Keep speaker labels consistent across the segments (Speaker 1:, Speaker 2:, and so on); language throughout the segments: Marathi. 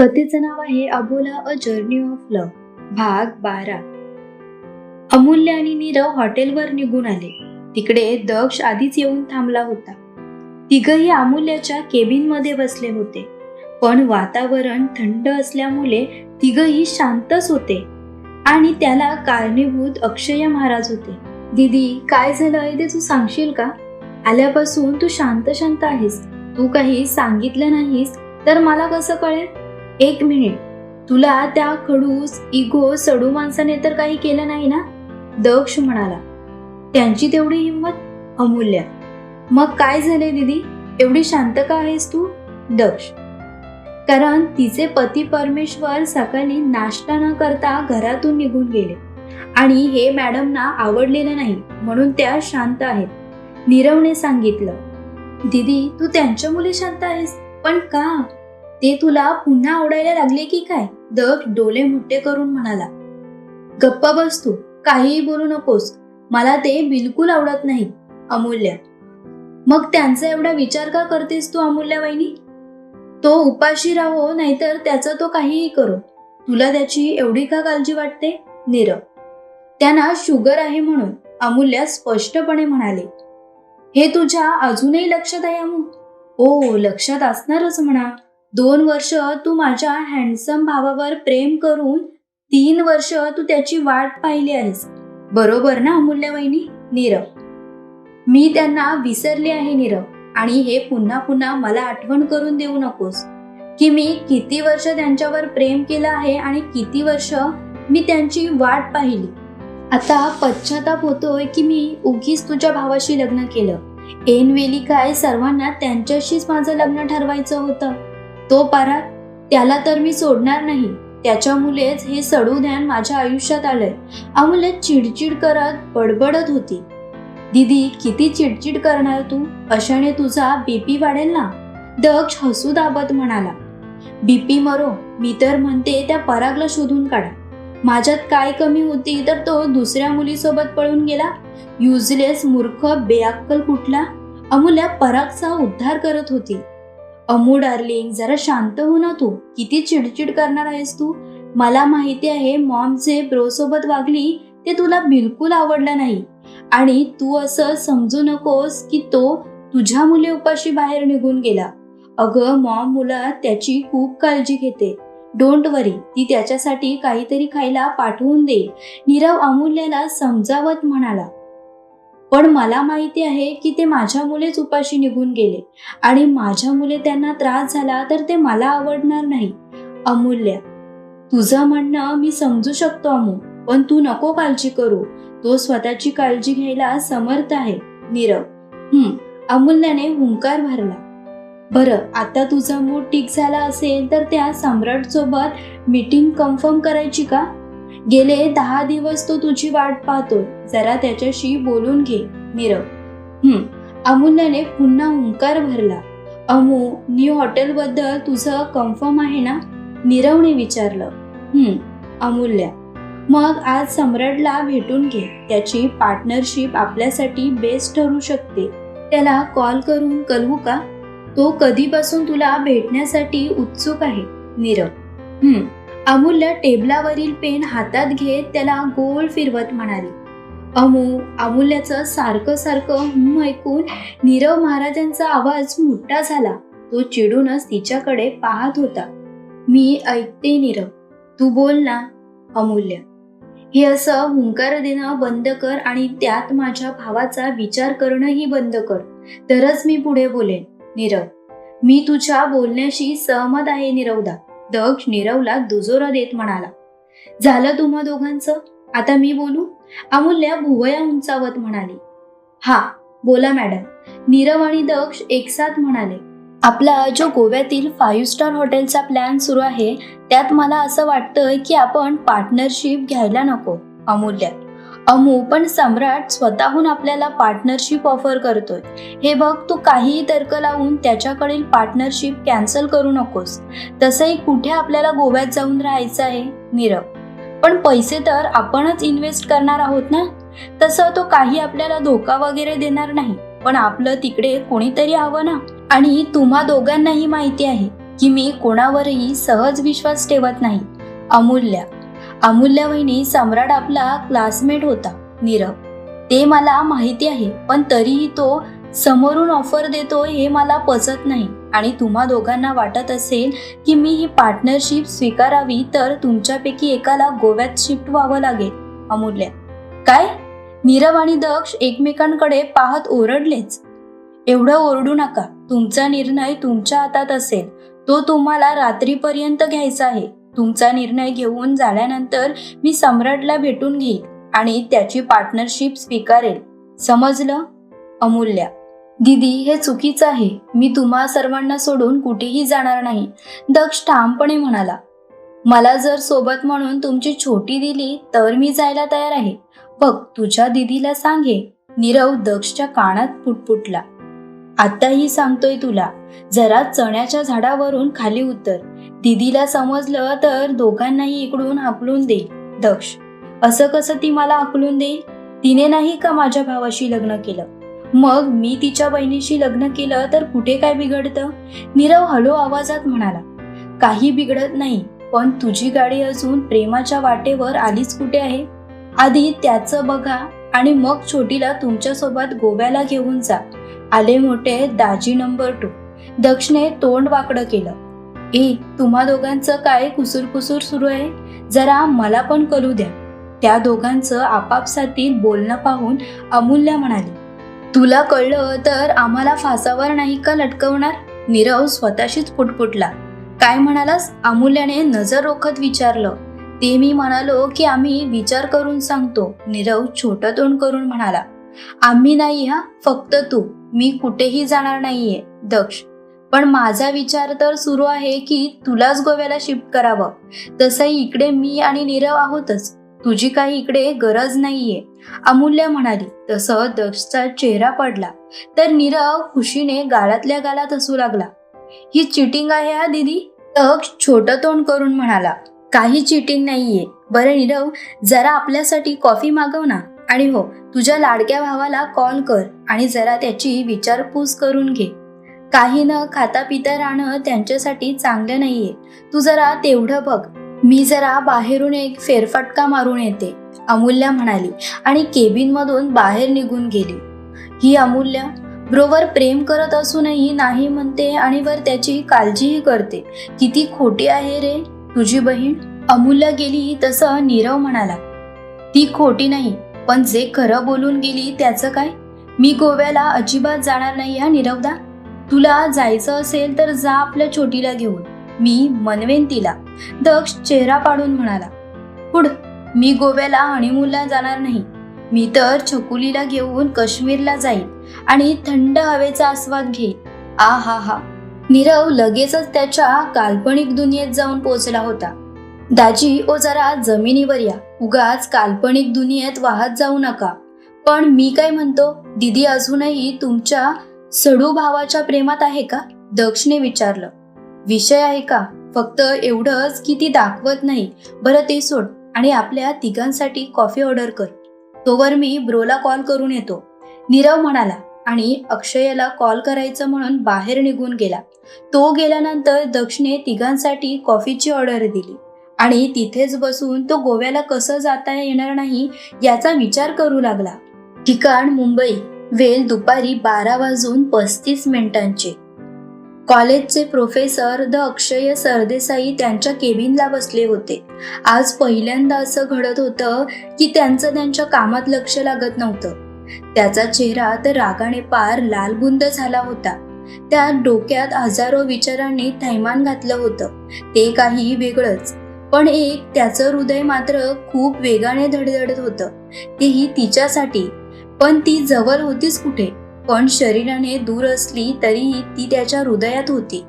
Speaker 1: कथेचं नाव आहे अबोला अ जर्नी ऑफ लव्ह, भाग 12. अमूल्य आणि नीरव हॉटेलवर निघून आले. तिकडे दक्ष आधीच येऊन थांबला होता. तिघही अमूल्याच्या केबिन मध्ये बसले होते, पण वातावरण थंड असल्यामुळे तिघही शांतच होते आणि त्याला कारणीभूत अक्षय महाराज होते. दीदी, काय झालं ते तू सांगशील का? आल्यापासून तू शांत शांत आहेस. तू काही सांगितलं नाहीस तर मला कसं कळेल? एक मिनिट, तुला त्या खडूस इगो सडू माणसाने तर काही केलं नाही ना? दक्ष म्हणाला. त्यांची तेवढी हिंमत? अमूल्य. मग काय झाले दीदी, एवढी शांत का आहेस तू? दक्ष. कारण तिचे पती परमेश्वर सकाळी नाश्ता न करता घरातून निघून गेले आणि हे मॅडमना आवडलेलं नाही म्हणून त्या शांत आहेत. नीरवने सांगितलं. दीदी, तू त्यांच्या मुले शांत आहेस, पण का? ते तुला पुन्हा आवडायला लागले की काय? दक्ष डोळे मोठे करून म्हणाला. गप्पा बस तू, काहीही बोलू नकोस. मला ते बिलकुल आवडत नाही. अमूल्य. मग त्यांचा एवढा विचार का करतेस तू अमूल्य वहिनी? तो उपाशी राहो नाहीतर त्याचा तो काहीही करो, तुला त्याची एवढी का काळजी वाटते? नीरव. त्यांना शुगर आहे म्हणून, अमूल्य स्पष्टपणे म्हणाले. हे तुझ्या अजूनही लक्षात आहे अमू? ओ, लक्षात असणारच म्हणा. 2 वर्ष तू माझ्या हँडसम भावावर प्रेम करून 3 वर्ष तू त्याची वाट पाहिली आहेस, बरोबर ना अमूल्य वहिनी? नीरव. मी त्यांना विसरले आहे नीरव, आणि हे पुन्हा पुन्हा मला आठवण करून देऊ नकोस की मी किती वर्ष त्यांच्यावर प्रेम केलं आहे आणि किती वर्ष मी त्यांची वाट पाहिली. आता पश्चाताप होतोय की मी उगीच तुझ्या भावाशी लग्न केलं. ऐनवेळी काय सर्वांना त्यांच्याशीच माझं लग्न ठरवायचं होतं. तो पारा, त्याला तर मी सोडणार नाही. त्याच्यामुळेच हे सडू ध्यान माझ्या आयुष्यात आलंय. अमूल्य चिडचिड करत बडबडत होती. दीदी, किती चिडचिड करणार तू? अशाने तुझा बीपी वाढेल ना? दक्ष हसू दाबत म्हणाला. बीपी मरो, मी तर म्हणते त्या परागला शोधून काढा. माझ्यात काय कमी होती तर तो दुसऱ्या मुलीसोबत पळून गेला? युजलेस मूर्ख बेअक्कल कुठला. अमूल्य परागचा उद्धार करत होती. अमू डार्लिंग, जरा शांत हो ना तू. किती चिडचिड करणार आहेस तू? मला माहिती आहे मॉम जे ब्रो सोबत वागली ते तुला बिलकुल आवडलं नाही, आणि तू असं समजू नकोस की तो तुझ्या मुले उपाशी बाहेर निघून गेला. अगं, मॉम मुला त्याची खूप काळजी घेते. डोंट वरी, ती त्याच्यासाठी काहीतरी खायला पाठवून देईल. नीरव अमूल्याला समजावत म्हणाला. पण मला माहिती आहे की ते माझ्या मुलेच उपाशी निघून गेले, आणि माझ्या मुले त्यांना त्रास झाला तर ते मला आवडणार नाही. अमूल्य, तुझं म्हणणं मी समजू शकतो अमू, पण तू नको काळजी करू. तो स्वतःची काळजी घ्यायला समर्थ आहे. नीरव. अमूल्याने हुंकार भरला. बरं, आता तुझा मूड ठीक झाला असेल तर त्या सम्राट सोबत मीटिंग कन्फर्म करायची का? गेले 10 दिवस तो तुझी वाट पाहतोय, जरा त्याच्याशी बोलून घे. नीरव. अमूल्याने पुन्हा हुंकार भरला. अमू, न्यू हॉटेल बद्दल तुझं कन्फर्म आहे ना? नीरवने विचारलं. अमूल्य. मग आज सम्राटला भेटून घे. त्याची पार्टनरशिप आपल्यासाठी बेस्ट ठरू शकते. त्याला कॉल करून कळवू का? तो कधीपासून तुला भेटण्यासाठी उत्सुक आहे. नीरव. अमूल्य टेबलावरील पेन हातात घेत त्याला गोल फिरवत म्हणाली. अमूल्याचं सारखं सारखं ऐकून नीरव महाराजांचा आवाज मोठा झाला. तो चिडूनच तिच्याकडे पाहत होता. मी ऐकते नीरव, तू बोल ना. अमूल्य. हे असं हुंकार देणं बंद कर आणि त्यात माझ्या भावाचा विचार करणंही बंद कर, तरच मी पुढे बोलेन. नीरव. मी तुझ्या बोलण्याशी सहमत आहे नीरवदा. दक्ष नीरवला दुजोरा देत म्हणाला. झालं तुम्हा दोघांचं, आता मी बोलू? अमूल्य भुवया उंचावत म्हणाली. हा, बोला मॅडम. नीरव आणि दक्ष एकसाथ म्हणाले. आपला जो गोव्यातील 5 स्टार हॉटेलचा प्लॅन सुरू आहे त्यात मला असं वाटतंय की आपण पार्टनरशिप घ्यायला नको. अमूल्य. पण सम्राट स्वतःहून आपल्याला पार्टनरशिप ऑफर करतोय. हे बघ, तू काहीही तर्क लावून त्याच्याकडील पार्टनरशिप कॅन्सल करू नकोस. तसंही कुठे आपल्याला गोव्यात जाऊन राहायचं आहे? नीरव. पण पैसे तर आपणच इन्व्हेस्ट करणार आहोत ना. तसं तो काही आपल्याला धोका वगैरे देणार नाही, पण आपलं तिकडे कोणीतरी हवं ना. आणि तुम्हा दोघांनाही माहिती आहे की मी कोणावरही सहज विश्वास ठेवत नाही. अमूल्य वहिनी, सम्राट आपला क्लासमेट होता नीरव. ते मला माहिती आहे, पण तरीही तो समोरून ऑफर देतो हे मला पचत नाही. आणि तुम्हा दोघांना वाटत असेल की मी ही पार्टनरशिप स्वीकारावी तर तुमच्यापैकी एकाला गोव्यात शिफ्ट व्हावं लागेल. अमूल्य: काय? नीरव आणि दक्ष एकमेकांकडे पाहत ओरडलेच. एवढं ओरडू नका. तुमचा निर्णय तुमच्या हातात असेल. तो तुम्हाला रात्रीपर्यंत घ्यायचा आहे. तुमचा निर्णय घेऊन झाल्यानंतर मी सम्राटला भेटून घेईन आणि त्याची पार्टनरशिप स्वीकारेल. समजलं? अमूल्य: दीदी, हे चुकीचं आहे. मी तुम्हा सर्वांना सोडून कुठेही जाणार नाही. दक्ष ठामपणे म्हणाला. मला जर सोबत म्हणून तुमची छोटी दिली तर मी जायला तयार आहे. बघ, तुझ्या दीदीला सांगे. नीरव दक्षच्या कानात पुटपुटला. आताही सांगतोय तुला, जरा चण्याच्या झाडावरून खाली उतर. दीदीला समजलं तर दोघांनाही इकडून हाकलून देईल. दक्ष: असं कसं ती मला हाकलून देईल? तिने नाही का माझ्या भावाशी लग्न केलं? मग मी तिच्या बहिणीशी लग्न केलं तर कुठे काय बिघडतं? नीरव हळू आवाजात म्हणाला. काही बिघडत नाही, पण तुझी गाडी अजून प्रेमाच्या वाटेवर आलीच कुठे आहे? आधी त्याचं बघा आणि मग छोटीला तुमच्यासोबत गोव्याला घेऊन जा. आले मोठे दाजी नंबर 2. दक्षने तोंड वाकडं केलं. तुम्हा दोघांचं काय कुसूर सुरू आहे? जरा मला पण कळू द्या. त्या दोघांचं आपापसातील बोलणं पाहून अमूल्य म्हणाली. तुला कळलं तर आम्हाला फासावर नाही का लटकवणार? नीरव स्वतःशीच पुटपुटला. काय म्हणालास? अमूल्याने नजर रोखत विचारलं. ते मी म्हणालो की आम्ही विचार करून सांगतो. नीरव छोटं तोंड करून म्हणाला. आम्ही नाही हा, फक्त तू. मी कुठेही जाणार नाहीये. दक्ष: पण माझा विचार तर सुरू आहे की तुलाच गोव्याला शिफ्ट करावं. तसंही इकडे मी आणि नीरव आहोतच. तुझी काही इकडे गरज नाहीये. अमूल्य म्हणाली. तसं दक्षचा चेहरा पडला तर नीरव खुशीने गालातल्या गालात हसू लागला. ही चिटिंग आहे हा दीदी? दक्ष छोटं तोंड करून म्हणाला. काही चिटिंग नाहीये. बरं नीरव, जरा आपल्यासाठी कॉफी मागव ना. आणि हो, तुझ्या लाडक्या भावाला कॉल कर आणि जरा त्याची विचारपूस करून घे. काही न खाता पिता राहणं त्यांच्यासाठी चांगलं नाहीये. तू जरा तेवढं बघ. मी जरा बाहेरून एक फेरफटका मारून येते. अमूल्य म्हणाली आणि केबिन मधून बाहेर निघून गेली. ही अमूल्य ब्रोवर प्रेम करत असूनही नाही म्हणते आणि वर त्याची काळजीही करते. किती खोटी आहे रे तुझी बहीण. अमूल्य गेली तसं नीरव म्हणाला. ती खोटी नाही, पण जे खरं बोलून गेली त्याचं काय? मी गोव्याला अजिबात जाणार नाही हा नीरवदा. तुला जायचं असेल तर जा आपल्या छोटीला घेऊन. मी मनवेन तिला. दक्ष चेहरा पाडून म्हणाला. पुढ, मी गोव्याला हनीमूनला जाणार नाही. मी तर छकुलीला घेऊन काश्मीरला जाईल आणि थंड हवेचा आस्वाद घेईल. हा. नीरव लगेचच त्याच्या काल्पनिक दुनियेत जाऊन पोहोचला होता. दाजी, ओ जरा जमिनीवर या. उगाच काल्पनिक दुनियेत वाहत जाऊ नका. पण मी काय म्हणतो, दीदी अजूनही तुमच्या सडू भावाच्या प्रेमात आहे का? दक्षने विचारलं. विषय आहे का? फक्त एवढंच की ती दाखवत नाही. बरं ते सोड आणि आपल्या तिघांसाठी कॉफी ऑर्डर कर. तोवर मी ब्रोला कॉल करून येतो. नीरव म्हणाला आणि अक्षयला कॉल करायचं म्हणून बाहेर निघून गेला. तो गेल्यानंतर दक्षने तिघांसाठी कॉफीची ऑर्डर दिली आणि तिथेच बसून तो गोव्याला कसं जाता येणार नाही याचा विचार करू लागला. ठिकाण मुंबई. वेळ दुपारी 12:35. कॉलेजचे प्रोफेसर द अक्षय सरदेसाई त्यांच्या केबिनला बसले होते. आज पहिल्यांदा असं घडत होतं की त्यांच्या कामात लक्ष लागत नव्हतं. त्याचा चेहरा तर रागाने पार लालबुंद झाला होता. त्या डोक्यात हजारो विचारांनी थैमान घातलं होतं. ते काही वेगळंच, पण त्याचं हृदय मात्र खूप वेगाने धडधडत होतं. तेही तिच्यासाठी. पण ती जवळ होतीच कुठे? पण शरीराने दूर असली तरीही ती त्याच्या हृदयात होती.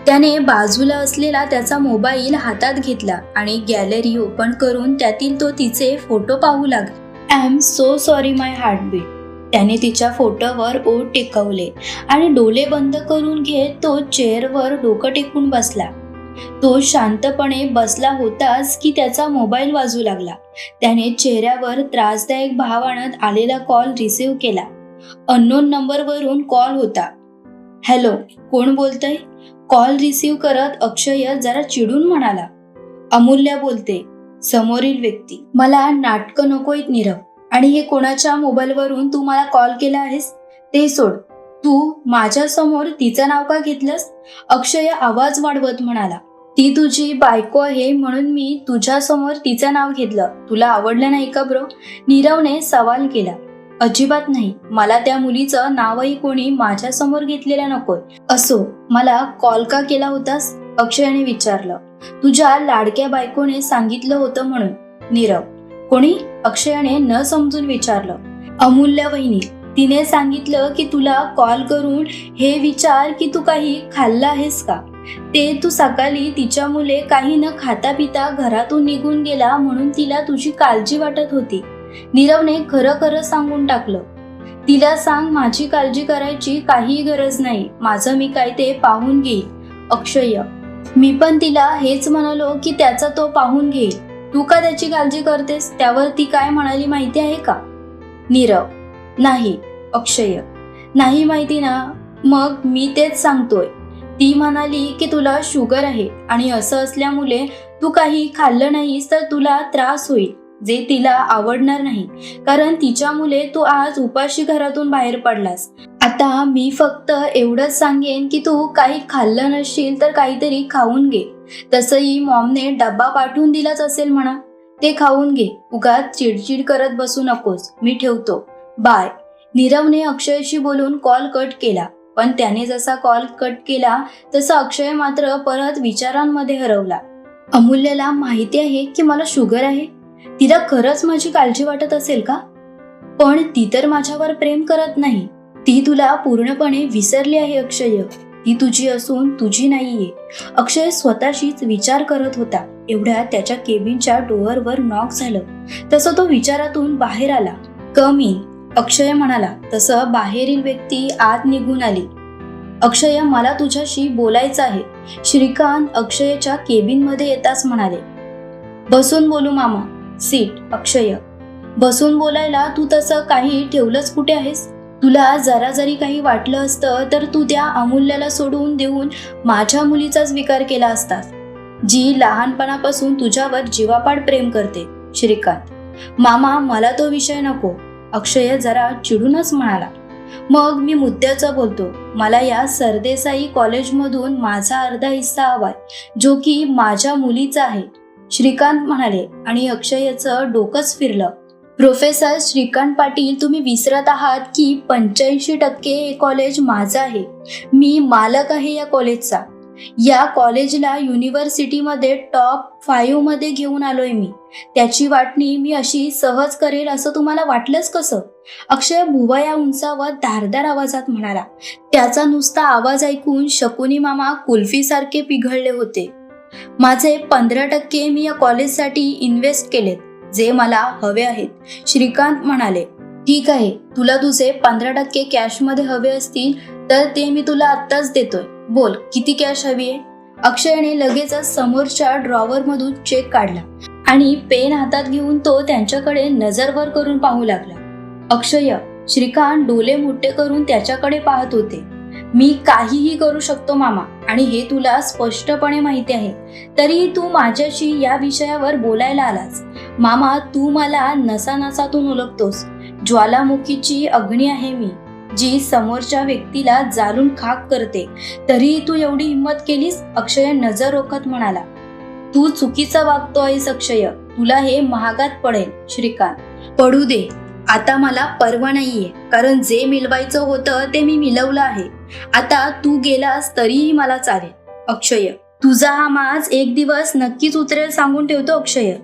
Speaker 1: त्याने बाजूला असलेला त्याचा मोबाईल हातात घेतला आणि गॅलरी ओपन करून त्यातील तो तिचे फोटो पाहू लागला. I am so sorry my heartbeat. त्याने तिच्या फोटोवर ओठ टेकवले आणि डोळे बंद करून घेत तो चेअरवर डोकं टेकून बसला. तो शांतपणे बसला होताच की त्याचा मोबाईल वाजू लागला. त्याने चेहऱ्यावर त्रासदायक भाव आणत आलेला कॉल रिसीव्ह केला. अननोन नंबरवरून कॉल होता. हॅलो, कोण बोलतंय? कॉल रिसीव्ह करत अक्षय जरा चिडून म्हणाला. अमूल्य बोलते. समोरील व्यक्ती. मला नाटकं नकोयत नीरव. आणि हे कोणाच्या मोबाईलवरून तू मला कॉल केला आहेस ते सोड. तू माझ्या समोर तिचं नाव का घेतलंस? अक्षय आवाज वाढवत म्हणाला. ती तुझी बायको आहे म्हणून मी तुझ्या समोर तिचं नाव घेतलं. तुला आवडलं नाही का ब्रो? नीरवने सवाल केला. अजिबात नाही. मला त्या मुलीचं नावही कोणी माझ्या समोर घेतलेलं नकोय. असो, मला कॉल का केला होतास? अक्षयने विचारलं. तुझ्या लाडक्या बायकोने सांगितलं होतं म्हणून. नीरव. कोणी? अक्षयाने न समजून विचारलं. अमूल्य वहिनी. तिने सांगितलं की तुला कॉल करून हे विचार की तू काही खाल्लं आहेस का? ते तू सकाळी तिच्या मुले काही न खाता पिता घरातून निघून गेला म्हणून तिला तुझी काळजी वाटत होती. नीरवने खरं खरं सांगून टाकलं. तिला सांग माझी काळजी करायची काही गरज नाही. माझं मी काय ते पाहून घेईल. अक्षय. मी पण तिला हेच म्हणालो की त्याचा तो पाहून घेईल. तू का त्याची काळजी करतेस? त्यावर ती काय म्हणाली माहिती आहे का? नीरव. नाही. अक्षय. नाही माहिती ना? मग मी तेच सांगतोय. ती म्हणाली की तुला शुगर आहे आणि असं असल्यामुळे तू काही खाल्लं नाहीस तर तुला त्रास होईल, जे तिला आवडणार नाही. कारण तिच्या मुले तू आज उपाशी घरातून बाहेर पडलास. आता मी फक्त एवढंच सांगेन की तू काही खाल्लं नसशील तर काहीतरी खाऊन घे. तसंही मॉमने डब्बा पाठवून दिलाच असेल म्हणा. ते खाऊन घे. उगाच चिडचिड करत बसू नकोस. मी ठेवतो. बाय. नीरवने अक्षयशी बोलून कॉल कट केला. पण त्याने जसा कॉल कट केला तसा अक्षय मात्र परत विचारांमध्ये हरवला. अमूल्यला माहिती आहे की मला शुगर आहे. तिला खरंच माझी काळजी वाटत असेल का? पण ती तर माझ्यावर प्रेम करत नाही. ती तुला पूर्णपणे विसरली आहे अक्षय. ती तुझी असून तुझी नाहीये. अक्षय स्वतःशीच विचार करत होता. एवढ्या त्याच्या केबिनच्या डोअरवर नॉक झालं. तसं तो विचारातून बाहेर आला. कम इन. अक्षय म्हणाला. तसं बाहेरील व्यक्ती आत निघून आली. अक्षय, मला तुझ्याशी बोलायचं आहे. श्रीकांत अक्षयच्या केबिनमध्ये येताच म्हणाले. बसून बोलू मामा. सीट. अक्षय. बसून बोलायला तू तसं काही ठेवलंच कुठे आहेस? तुला जरा जरी काही वाटलं असतं तर तू त्या अमूल्याला सोडून देऊन माझ्या मुलीचाच विकार केला असतास, जी लहानपणापासून तुझ्यावर जीवापाड प्रेम करते. श्रीकांत. मामा, मला तो विषय नको. अक्षय जरा चिडूनच म्हणाला. मग मी मुद्द्याचं बोलतो. मला या सरदेसाई कॉलेजमधून माझा अर्धा हिस्सा हवाय, जो की माझ्या मुलीचा आहे. श्रीकांत म्हणाले आणि अक्षयचं डोकंच फिरलं. प्रोफेसर श्रीकांत पाटील, तुम्ही विसरत आहात की 85% हे कॉलेज माझं आहे. मी मालक आहे या कॉलेजचा. या कॉलेजला युनिव्हर्सिटीमध्ये टॉप 5 मध्ये घेऊन आलोय मी. त्याची वाटणी मी अशी सहज करेल असं तुम्हाला वाटलंच कसं? अक्षय भुवया उंचावर धारदार आवाजात म्हणाला. त्याचा नुसता आवाज ऐकून शकुनी मामा कुल्फीसारखे पिघळले होते. माझे 15% मी या कॉलेजसाठी इन्व्हेस्ट केलेत, जे मला हवे आहेत. श्रीकांत म्हणाले. ठीक आहे, तुला तुझे 15% कॅशमध्ये हवे असतील तर ते मी तुला आत्ताच देतोय. बोल, किती कॅश हवी आहे? अक्षयने लगेचच समोरच्या ड्रॉवरमधून चेक काढला आणि पेन हातात घेऊन तो त्यांच्याकडे नजरवर करून पाहू लागला. अक्षय. श्रीकांत डोळे मोठे करून त्याच्याकडे पाहत होते. मी काहीही करू शकतो मामा, आणि हे तुला स्पष्टपणे माहिती आहे. तरी तू माझ्याशी या विषयावर बोलायला आलास. मामा, तू मला नसानसातून ओळखतोस. ज्वालामुखीची अग्नी आहे मी, जी समोरच्या व्यक्तीला जाळून खाक करते. तरी तू एवढी हिंमत केलीस? अक्षय नजर रोखत म्हणाला. तू चुकीचं वागतो आहेस अक्षय. तुला हे महागात पडेल. श्रीकांत. पडू दे. आता मला पर्वा नाहीये, कारण जे मिळवायचं होतं ते मी मिळवलं आहे. आता तू गेलास तरीही मला चालेल. अक्षय. तुझा हा माज एक दिवस नक्कीच उतरेल सांगून ठेवतो अक्षय.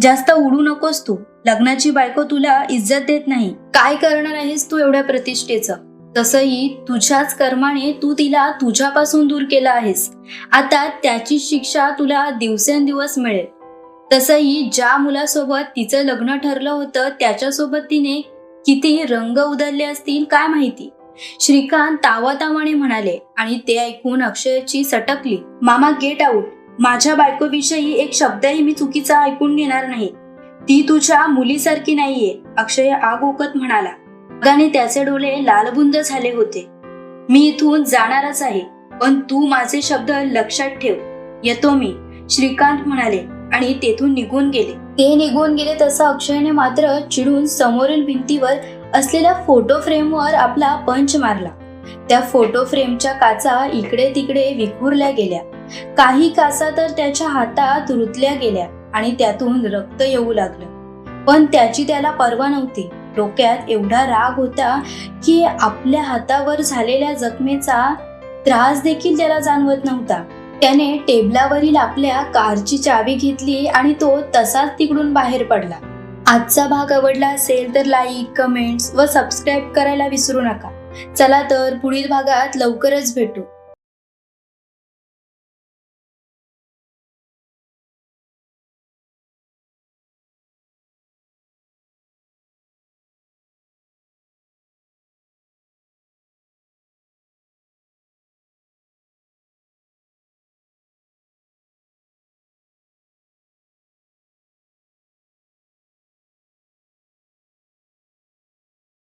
Speaker 1: जास्त उडू नकोस तू. लग्नाची बायको तुला इज्जत देत नाही. काय करणार आहेस तू एवढ्या प्रतिष्ठेचं? तसंही तुझ्याच कर्माने तू तिला तुझ्यापासून दूर केलं आहेस. आता त्याची शिक्षा तुला दिवसेंदिवस मिळेल. तसंही ज्या मुलासोबत तिचं लग्न ठरलं होतं त्याच्यासोबत तिने किती रंग उधळले असतील काय माहिती. श्रीकांत तावातावाने म्हणाले आणि ते ऐकून अक्षयची सटकली. मामा, गेट आउट. माझ्या बायकोविषयी एक शब्दही मी चुकीचा ऐकून घेणार नाही. ती तुझ्या मुलीसारखी नाहीये. अक्षय आग ओकत म्हणाला. रागाने त्याचे डोळे लालबुंद झाले होते. मी इथून जाणारच आहे. पण तू माझे शब्द लक्षात ठेव. येतो मी, श्रीकांत म्हणाले आणि तेथून निघून गेले. ते निघून गेले तसं अक्षयने मात्र चिडून समोरील भिंतीवर असलेल्या फोटो फ्रेमवर आपला पंच मारला. त्या फोटो फ्रेमच्या काचा इकडे तिकडे विखुरल्या गेल्या. काही काचा तर त्याच्या हातात रुतल्या गेल्या आणि त्यातून रक्त येऊ लागलं. पण त्याची त्याला पर्वा नव्हती. डोक्यात एवढा राग होता की आपल्या हातावर झालेल्या जखमेचा त्रास देखील त्याला जाणवत नव्हता. त्याने टेबलावरील आपल्या कारची चावी घेतली आणि तो तसाच तिकडून बाहेर पडला. आजचा भाग आवडला असेल तर लाईक, कमेंट्स व सबस्क्राईब करायला विसरू नका. चला तर पुढील भागात लवकरच भेटू.